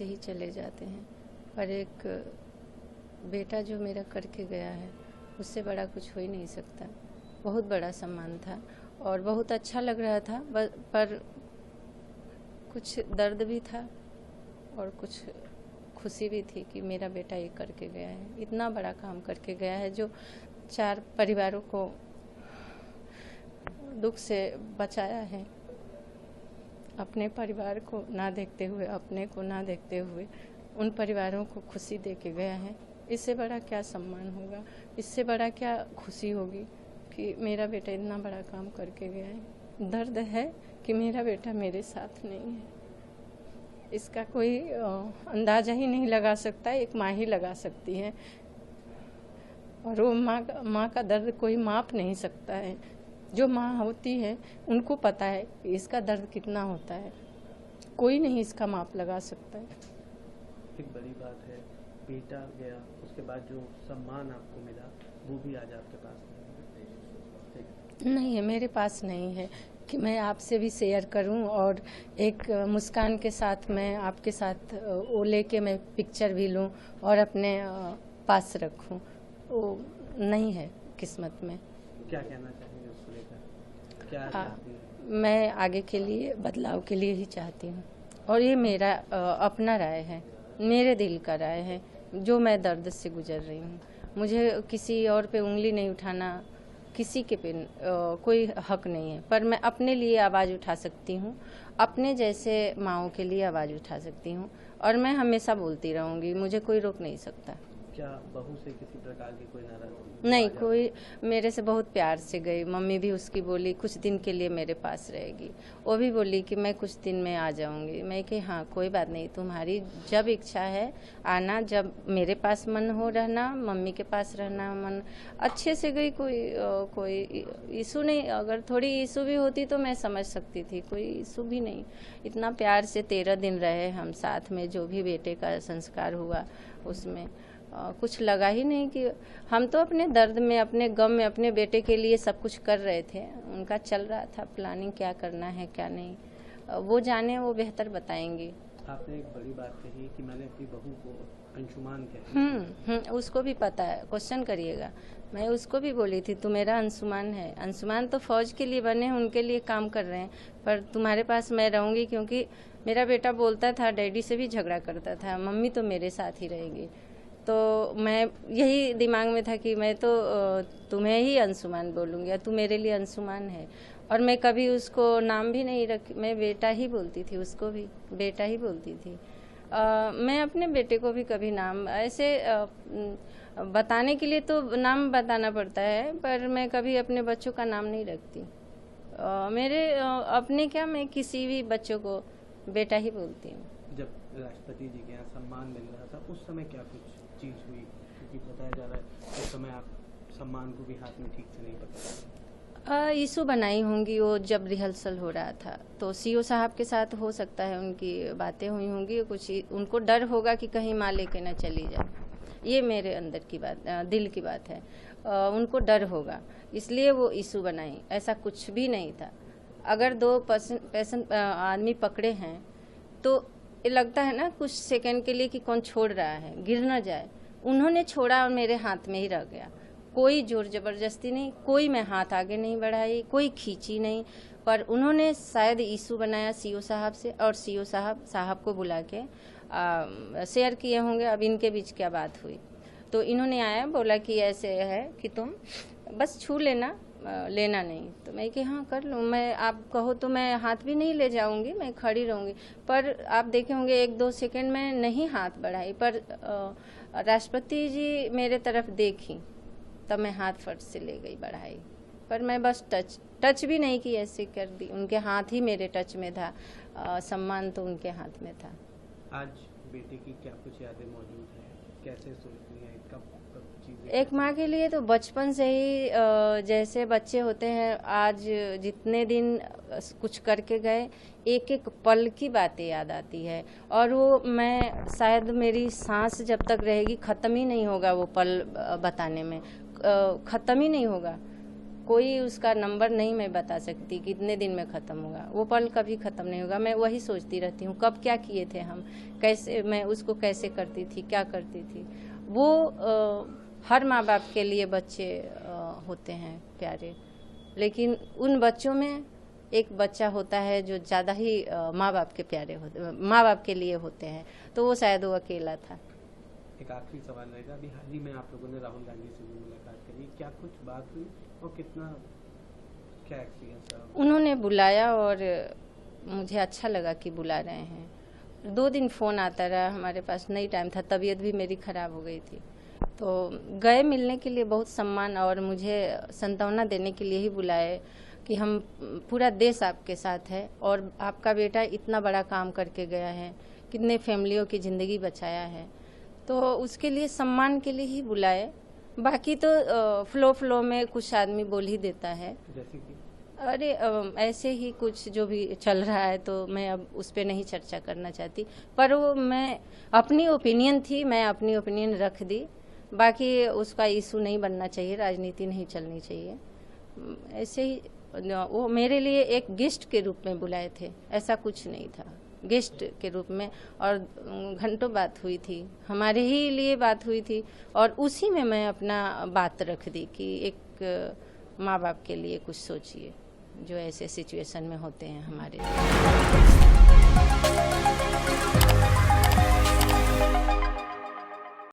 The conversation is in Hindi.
से ही चले जाते हैं, पर एक बेटा जो मेरा करके गया है उससे बड़ा कुछ हो ही नहीं सकता। बहुत बड़ा सम्मान था और बहुत अच्छा लग रहा था, पर कुछ दर्द भी था और कुछ खुशी भी थी कि मेरा बेटा ये करके गया है, इतना बड़ा काम करके गया है जो 4 परिवारों को दुख से बचाया है। अपने परिवार को ना देखते हुए, अपने को ना देखते हुए उन परिवारों को खुशी दे के गया है। इससे बड़ा क्या सम्मान होगा, इससे बड़ा क्या खुशी होगी कि मेरा बेटा इतना बड़ा काम करके गया है। दर्द है कि मेरा बेटा मेरे साथ नहीं है, इसका कोई अंदाज़ा ही नहीं लगा सकता, एक माँ ही लगा सकती है। और वो माँ का दर्द कोई माप नहीं सकता है। जो माँ होती है उनको पता है कि इसका दर्द कितना होता है, कोई नहीं इसका माप लगा सकता है। एक बड़ी बात है, बेटा गया, उसके बाद जो सम्मान आपको मिला वो भी आज आपके पास नहीं है, मेरे पास नहीं है कि मैं आपसे भी शेयर करूं और एक मुस्कान के साथ मैं आपके साथ वो लेके मैं पिक्चर भी लूं और अपने पास रखूं। वो नहीं है किस्मत में। क्या कहना चाहेंगे उसको लेकर, क्या चाहती हैं? मैं आगे के लिए बदलाव के लिए ही चाहती हूँ और ये मेरा अपना राय है, मेरे दिल का राय है, जो मैं दर्द से गुजर रही हूँ। मुझे किसी और पे उंगली नहीं उठाना, किसी के पे कोई हक नहीं है, पर मैं अपने लिए आवाज़ उठा सकती हूँ, अपने जैसे माँओं के लिए आवाज़ उठा सकती हूँ और मैं हमेशा बोलती रहूँगी, मुझे कोई रोक नहीं सकता। क्या बहू से किसी प्रकार की कोई नाराजगी? नहीं, कोई मेरे से बहुत प्यार से गई। मम्मी भी उसकी बोली कुछ दिन के लिए मेरे पास रहेगी, वो भी बोली कि मैं कुछ दिन में आ जाऊंगी। मैं कि हाँ कोई बात नहीं, तुम्हारी जब इच्छा है आना, जब मेरे पास मन हो रहना, मम्मी के पास रहना मन। अच्छे से गई, कोई इशू नहीं। अगर थोड़ी इशू भी होती तो मैं समझ सकती थी, कोई इशू भी नहीं। इतना प्यार से 13 दिन रहे हम साथ में, जो भी बेटे का संस्कार हुआ उसमें कुछ लगा ही नहीं कि हम तो अपने दर्द में, अपने गम में, अपने बेटे के लिए सब कुछ कर रहे थे। उनका चल रहा था प्लानिंग, क्या करना है क्या नहीं, वो जाने, वो बेहतर बताएंगे। आपने एक बड़ी बात कही कि मैंने अपनी बहू को अंशुमान कहती है। उसको भी पता है, क्वेश्चन करिएगा। मैं उसको भी बोली थी, तू मेरा अंशुमान है। अंशुमान तो फौज के लिए बने, उनके लिए काम कर रहे हैं, पर तुम्हारे पास मैं रहूंगी क्योंकि मेरा बेटा बोलता था, डैडी से भी झगड़ा करता था, मम्मी तो मेरे साथ ही रहेगी। तो मैं यही दिमाग में था कि मैं तो तुम्हें ही अंशुमान बोलूँगी, तू मेरे लिए अंशुमान है। और मैं कभी उसको नाम भी नहीं रख, मैं बेटा ही बोलती थी, उसको भी बेटा ही बोलती थी। मैं अपने बेटे को भी कभी नाम ऐसे बताने के लिए तो नाम बताना पड़ता है, पर मैं कभी अपने बच्चों का नाम नहीं रखती। मेरे अपने क्या, मैं किसी भी बच्चों को बेटा ही बोलती हूँ। जब राष्ट्रपति जी के यहाँ सम्मान मिल रहा था उस समय क्या कुछ चीज़ हुई, क्योंकि बताया जा रहा है उस समय आप सम्मान को भी हाथ में ठीक से नहीं पकड़ा? इशू बनाई होंगी वो, जब रिहर्सल हो रहा था तो सीओ साहब के साथ हो सकता है उनकी बातें हुई होंगी, कुछ उनको डर होगा कि कहीं माँ लेके न चली जाए। ये मेरे अंदर की बात, दिल की बात है। उनको डर होगा, इसलिए वो इशू बनाई, ऐसा कुछ भी नहीं था। अगर 2 पेशेंट आदमी पकड़े हैं तो ये लगता है ना कुछ सेकंड के लिए कि कौन छोड़ रहा है, गिर न जाए। उन्होंने छोड़ा और मेरे हाथ में ही रह गया। कोई जोर जबरदस्ती नहीं, कोई मैं हाथ आगे नहीं बढ़ाई, कोई खींची नहीं, पर उन्होंने शायद इशू बनाया सीओ साहब से, और सीओ साहब को बुला के शेयर किए होंगे अब इनके बीच क्या बात हुई। तो इन्होंने आया, बोला कि ऐसे है कि तुम बस छू लेना, लेना नहीं। तो मैं कि हाँ कर लूँ, मैं आप कहो तो मैं हाथ भी नहीं ले जाऊंगी, मैं खड़ी रहूंगी। पर आप देखे होंगे 1-2 सेकंड में नहीं हाथ बढ़ाई, पर राष्ट्रपति जी मेरे तरफ देखी तब मैं हाथ फट से ले गई बढ़ाई, पर मैं बस टच भी नहीं की, ऐसे कर दी। उनके हाथ ही मेरे टच में था, सम्मान तो उनके हाथ में था। आज बेटे की क्या कुछ यादें मौजूद हैं, कैसे सोचती हैं, कब चीज़ें? एक माँ के लिए तो बचपन से ही जैसे बच्चे होते हैं, आज जितने दिन कुछ करके गए, एक एक पल की बातें याद आती है। और वो मैं शायद मेरी सांस जब तक रहेगी ख़त्म ही नहीं होगा वो पल बताने में, ख़त्म ही नहीं होगा। कोई उसका नंबर नहीं मैं बता सकती कितने दिन में ख़त्म होगा, वो पल कभी ख़त्म नहीं होगा। मैं वही सोचती रहती हूँ कब क्या किए थे हम, कैसे मैं उसको कैसे करती थी, क्या करती थी। वो हर माँ बाप के लिए बच्चे होते हैं प्यारे, लेकिन उन बच्चों में एक बच्चा होता है जो ज़्यादा ही माँ बाप के प्यारे होते, माँ बाप के लिए होते हैं, तो वो शायद वो अकेला था। एक आखिरी सवाल रहेगा, अभी हाल ही में आप लोगों ने राहुल गांधी से भी मुलाकात करी, क्या कुछ बात हुई और कितना क्या एक्सपीरियंस रहा? उन्होंने बुलाया और मुझे अच्छा लगा कि बुला रहे हैं। 2 दिन फ़ोन आता रहा, हमारे पास नहीं टाइम था, तबीयत भी मेरी ख़राब हो गई थी, तो गए मिलने के लिए बहुत सम्मान और मुझे सांत्वना देने के लिए ही बुलाए कि हम पूरा देश आपके साथ है और आपका बेटा इतना बड़ा काम करके गया है, कितने फैमिलियों की ज़िंदगी बचाया है, तो उसके लिए सम्मान के लिए ही बुलाए। बाकी तो फ्लो में कुछ आदमी बोल ही देता है, जैसे कि अरे ऐसे ही कुछ जो भी चल रहा है, तो मैं अब उस पर नहीं चर्चा करना चाहती। पर वो मैं अपनी ओपिनियन थी, मैं अपनी ओपिनियन रख दी। बाकी उसका इशू नहीं बनना चाहिए, राजनीति नहीं चलनी चाहिए। ऐसे ही वो मेरे लिए एक गेस्ट के रूप में बुलाए थे, ऐसा कुछ नहीं था, गेस्ट के रूप में। और घंटों बात हुई थी, हमारे ही लिए बात हुई थी, और उसी में मैं अपना बात रख दी कि एक माँ बाप के लिए कुछ सोचिए जो ऐसे सिचुएशन में होते हैं हमारे लिए।